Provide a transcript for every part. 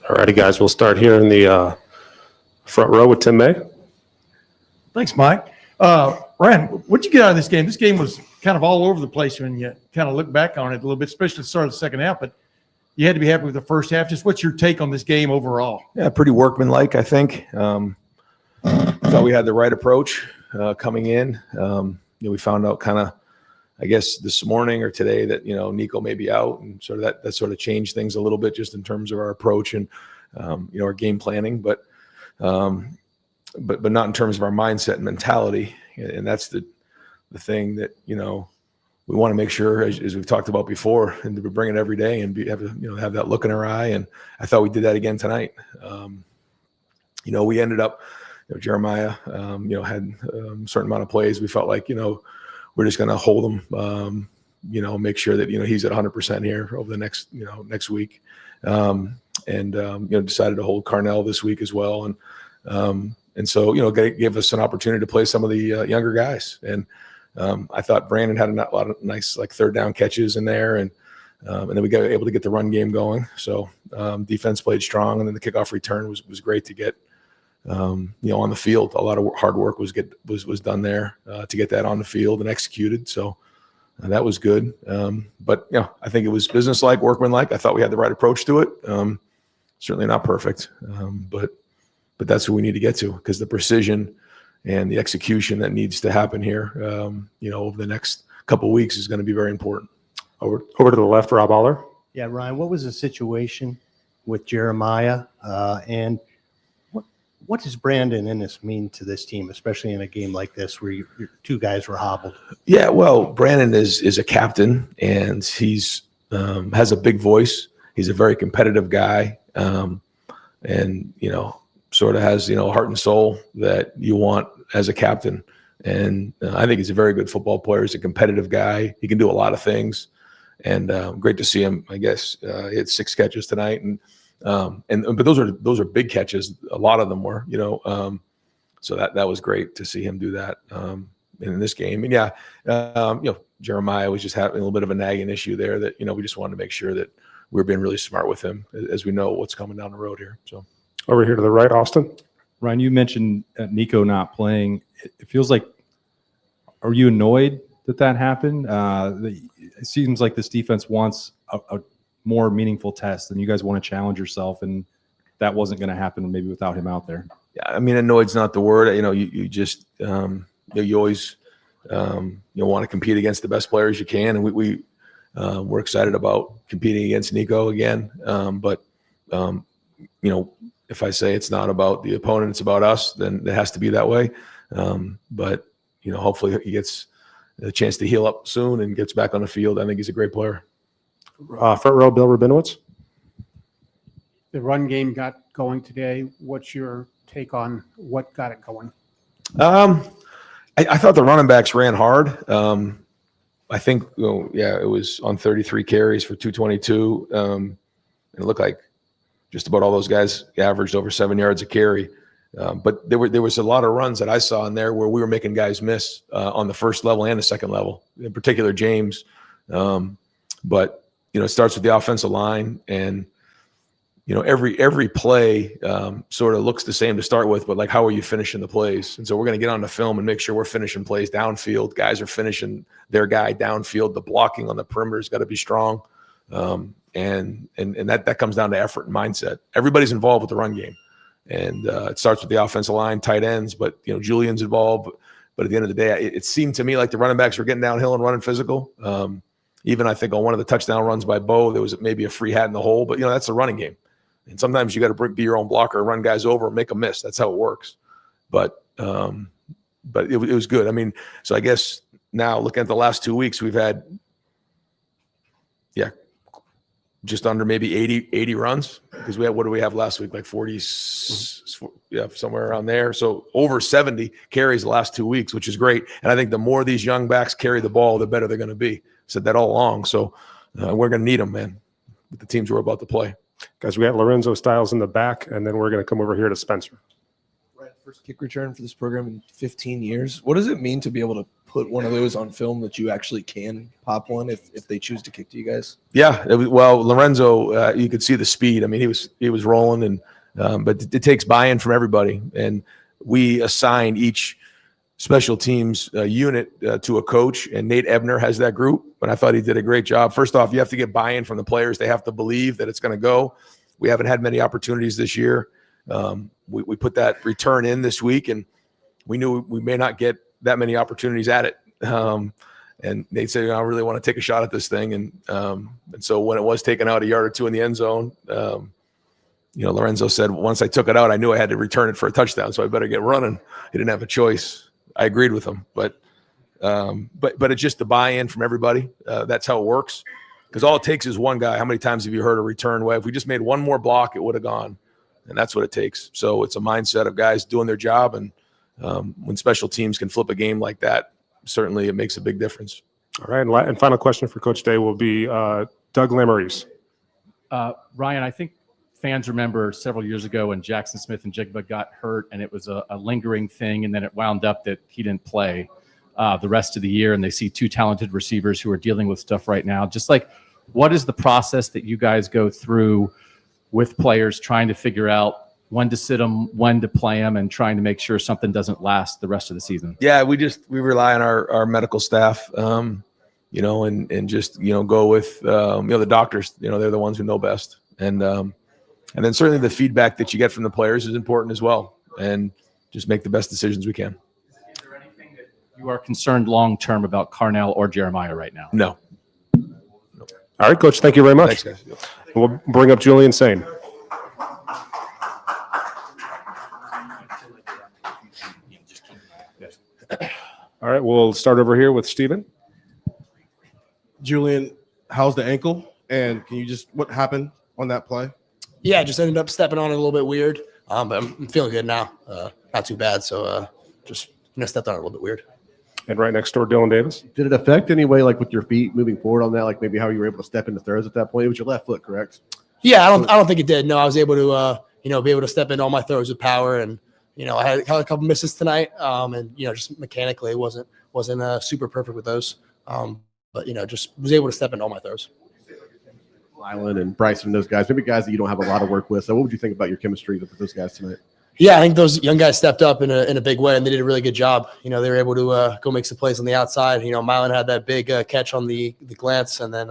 All righty, guys, we'll start here in the front row with Tim May. Thanks, Mike. Ryan, what'd you get out of this game? This game was kind of all over the place when you kind of look back on it a little bit, especially at the start of the second half, but you had to be happy with the first half. Just what's your take on this game overall? Yeah, pretty workmanlike, I think. Thought we had the right approach coming in. We found out kind of, I guess, this morning or today that, Nico may be out, and sort of that sort of changed things a little bit just in terms of our approach and, our game planning, but not in terms of our mindset and mentality. And that's the thing that, we want to make sure, as we've talked about before, and we bring it every day and have that look in our eye. And I thought we did that again tonight. We ended up, Jeremiah, had a certain amount of plays. We felt like, we're just going to hold him, make sure that, he's at 100% here over the next week. Decided to hold Carnell this week as well. And so, gave us an opportunity to play some of the younger guys. And I thought Brandon had a lot of nice, third down catches in there. And then we got able to get the run game going. So defense played strong. And then the kickoff return was great to get, on the field. A lot of hard work was done there to get that on the field and executed. So that was good. But I think it was businesslike, workmanlike. I thought we had the right approach to it. Certainly not perfect, but that's who we need to get to, because the precision and the execution that needs to happen here, over the next couple of weeks is going to be very important. Over to the left, Rob Aller. Yeah, Ryan, what was the situation with Jeremiah, and what does Brandon Inniss mean to this team, especially in a game like this where your two guys were hobbled? Yeah, well, Brandon is a captain, and he's has a big voice. He's a very competitive guy, and sort of has heart and soul that you want as a captain. And I think he's a very good football player. He's a competitive guy. He can do a lot of things, and great to see him. I guess he had 6 catches tonight, but those are big catches. A lot of them were, so that was great to see him do that in this game. And Jeremiah was just having a little bit of a nagging issue there that we just wanted to make sure that we're being really smart with him as we know what's coming down the road here. So over here to the right, Austin. Ryan, you mentioned Nico not playing. It feels like, are you annoyed that happened? It seems like this defense wants a more meaningful test, and you guys want to challenge yourself, and that wasn't going to happen maybe without him out there. Yeah, I mean, annoyed's not the word. You just you always want to compete against the best players you can, and we're excited about competing against Nico again. But if I say it's not about the opponent, it's about us, then it has to be that way. But hopefully he gets a chance to heal up soon and gets back on the field. I think he's a great player. Front row, Bill Rabinowitz. The run game got going today. What's your take on what got it going? I thought the running backs ran hard. I think, it was on 33 carries for 222. And it looked like just about all those guys averaged over 7 yards a carry. But there was a lot of runs that I saw in there where we were making guys miss on the first level and the second level, in particular James. But it starts with the offensive line, and every play sort of looks the same to start with, but how are you finishing the plays? And so we're going to get on the film and make sure we're finishing plays downfield. Guys are finishing their guy downfield. The blocking on the perimeter has got to be strong, and that comes down to effort and mindset. Everybody's involved with the run game, and it starts with the offensive line, tight ends, but Julian's involved. But at the end of the day, it seemed to me like the running backs were getting downhill and running physical. Even I think on one of the touchdown runs by Bo, there was maybe a free hat in the hole, but that's the running game. And sometimes you got to be your own blocker, run guys over, and make a miss. That's how it works. But it was good. I mean, so I guess now looking at the last 2 weeks, we've had, just under maybe 80 runs, because what do we have last week? 40, somewhere around there. So over 70 carries the last 2 weeks, which is great. And I think the more these young backs carry the ball, the better they're going to be. Said that all along. So we're going to need them, man, with the teams we're about to play. Guys, we got Lorenzo Styles in the back, and then we're going to come over here to Spencer. Right, first kick return for this program in 15 years. What does it mean to be able to put one of those on film that you actually can pop one if they choose to kick to you guys? Yeah, well, Lorenzo, you could see the speed. I mean, he was rolling, and but it takes buy-in from everybody, and we assign each special teams unit to a coach, and Nate Ebner has that group, and I thought he did a great job. First off, you have to get buy-in from the players. They have to believe that it's going to go. We haven't had many opportunities this year. We put that return in this week, and we knew we may not get that many opportunities at it. And they said, I really want to take a shot at this thing. And so when it was taken out a yard or two in the end zone, Lorenzo said, once I took it out, I knew I had to return it for a touchdown, so I better get running. He didn't have a choice. I agreed with him, but it's just the buy-in from everybody. That's how it works, because all it takes is one guy. How many times have you heard a return? Well, if we just made one more block, it would have gone, and that's what it takes. So it's a mindset of guys doing their job, and when special teams can flip a game like that, certainly it makes a big difference. All right, and final question for Coach Day will be Doug Lamoureux. Ryan, I think fans remember several years ago when Jackson Smith and Jigba got hurt, and it was a lingering thing, and then it wound up that he didn't play the rest of the year, and they see two talented receivers who are dealing with stuff right now. Just like, what is the process that you guys go through with players trying to figure out when to sit them, when to play them, and trying to make sure something doesn't last the rest of the season? Yeah, we rely on our medical staff, and just, go with, the doctors, they're the ones who know best. And then certainly the feedback that you get from the players is important as well, and just make the best decisions we can. Is there anything that you are concerned long-term about Carnell or Jeremiah right now? No. All right, Coach, thank you very much. Thanks, guys. We'll bring up Julian Sayin. All right, we'll start over here with Steven. Julian, how's the ankle? And can you what happened on that play? Yeah, just ended up stepping on it a little bit weird, but I'm feeling good now. Not too bad. So just stepped on it a little bit weird. And right next door, Dylan Davis. Did it affect any way, like with your feet moving forward on that, like maybe how you were able to step into throws at that point? It was your left foot, correct? Yeah, I don't think it did. No, I was able to be able to step into all my throws with power, and I had a couple misses tonight, and just mechanically it wasn't super perfect with those, but just was able to step into all my throws. Island and Bryson and those guys, maybe guys that you don't have a lot of work with. So what would you think about your chemistry with those guys tonight? Yeah, I think those young guys stepped up in a big way, and they did a really good job. They were able to go make some plays on the outside. Milan had that big catch on the glance, and then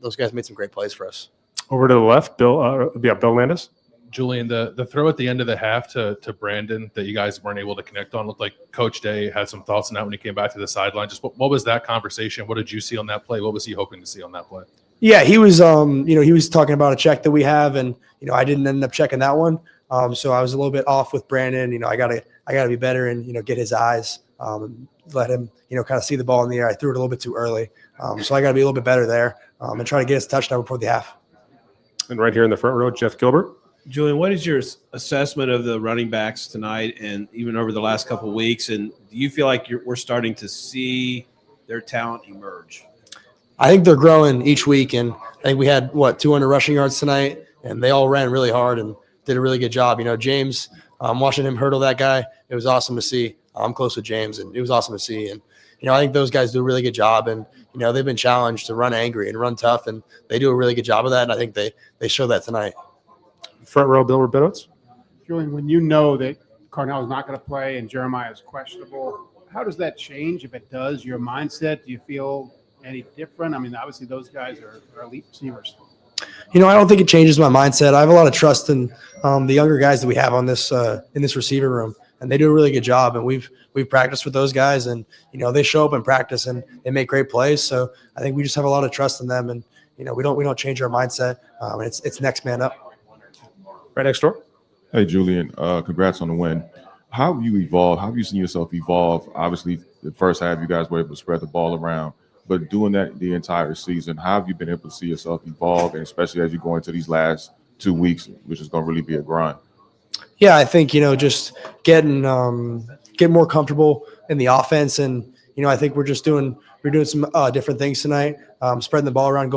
those guys made some great plays for us. Over to the left, Bill Landis. Julian, the throw at the end of the half to Brandon that you guys weren't able to connect on looked like Coach Day had some thoughts on that when he came back to the sideline. Just what was that conversation? What did you see on that play? What was he hoping to see on that play? Yeah, he was he was talking about a check that we have, and I didn't end up checking that one. So I was a little bit off with Brandon. I gotta be better and get his eyes, and let him kind of see the ball in the air. I threw it a little bit too early, so I gotta be a little bit better there, and try to get his touchdown before the half. And right here in the front row, Jeff Gilbert. Julian, what is your assessment of the running backs tonight and even over the last couple of weeks? And do you feel like we're starting to see their talent emerge? I think they're growing each week, and I think we had 200 rushing yards tonight, and they all ran really hard and did a really good job. James, watching him hurdle that guy, it was awesome to see. I'm close with James, and it was awesome to see. And I think those guys do a really good job, and they've been challenged to run angry and run tough, and they do a really good job of that. And I think they show that tonight. Front row, Bill Rabinowitz. Julian, when you know that Carnell is not going to play and Jeremiah is questionable, how does that change? If it does, your mindset, do you feel any different? I mean, obviously those guys are elite receivers. I don't think it changes my mindset. I have a lot of trust in the younger guys that we have on this in this receiver room, and they do a really good job. And we've practiced with those guys, and they show up in practice and they make great plays. So I think we just have a lot of trust in them, and we don't change our mindset. And it's next man up. Right next door. Hey, Julian, congrats on the win. How have you evolved? How have you seen yourself evolve? Obviously, the first half, you guys were able to spread the ball around, but doing that the entire season, how have you been able to see yourself evolve, and especially as you go into these last 2 weeks, which is going to really be a grind? Yeah, I think, just getting more comfortable in the offense. And, I think we're doing some different things tonight, spreading the ball around,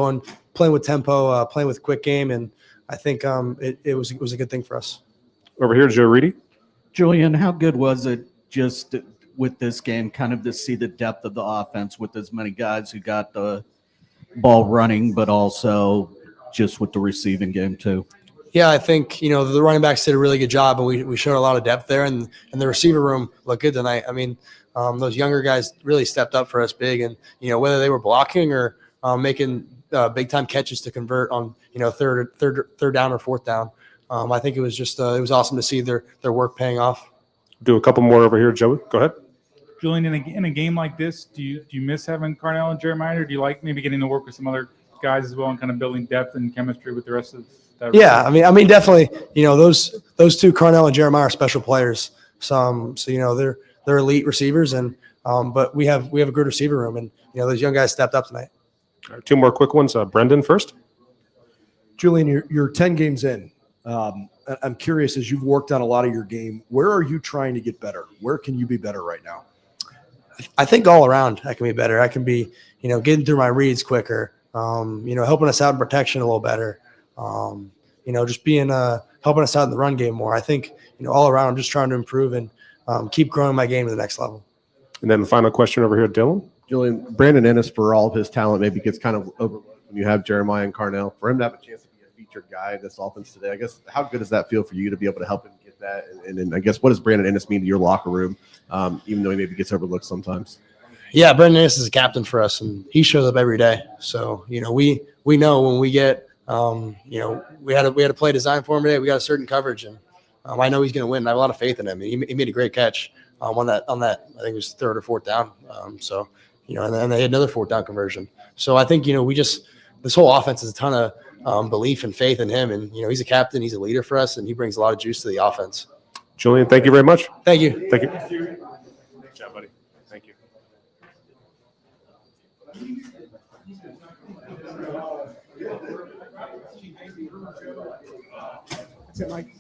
playing with tempo, playing with quick game. And I think it was a good thing for us. Over here, Joe Reedy. Julian, how good was it just with this game, kind of to see the depth of the offense with as many guys who got the ball running, but also just with the receiving game too? Yeah, I think, the running backs did a really good job, and we showed a lot of depth there, and the receiver room looked good tonight. I mean, those younger guys really stepped up for us big, and, whether they were blocking or making big-time catches to convert on, third down or fourth down. I think it was just it was awesome to see their work paying off. Do a couple more over here, Joey. Go ahead. Julian, in a game like this, do you miss having Carnell and Jeremiah, or do you like maybe getting to work with some other guys as well and kind of building depth and chemistry with the rest of that? Yeah, I mean, definitely. Those two, Carnell and Jeremiah, are special players. So they're elite receivers, and but we have a good receiver room, and those young guys stepped up tonight. All right, two more quick ones. Brendan first. Julian, you're 10 games in. I'm curious, as you've worked on a lot of your game, where are you trying to get better? Where can you be better right now? I think all around I can be better. I can be, getting through my reads quicker, helping us out in protection a little better, just being helping us out in the run game more. I think, all around I'm just trying to improve and keep growing my game to the next level. And then the final question over here, Dylan. Julian, Brandon Inniss, for all of his talent, maybe gets kind of overlooked when you have Jeremiah and Carnell. For him to have a chance to be a featured guy in this offense today, I guess, how good does that feel for you to be able to help him get that? And I guess, what does Brandon Inniss mean to your locker room, even though he maybe gets overlooked sometimes? Yeah, Brandon Inniss is a captain for us, and he shows up every day. So, we know when we get, we had a play designed for him today. We got a certain coverage, and I know he's going to win. I have a lot of faith in him. He made a great catch on that. I think it was third or fourth down. And then they had another fourth down conversion. So I think, this whole offense is a ton of belief and faith in him. And, he's a captain, he's a leader for us, and he brings a lot of juice to the offense. Julian, thank you very much. Thank you. Thank you. Good job, buddy. Thank you. That's it, Mike.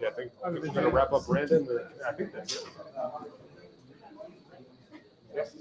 Yeah, I think we're going to wrap up Brandon. I think that's it. Yes.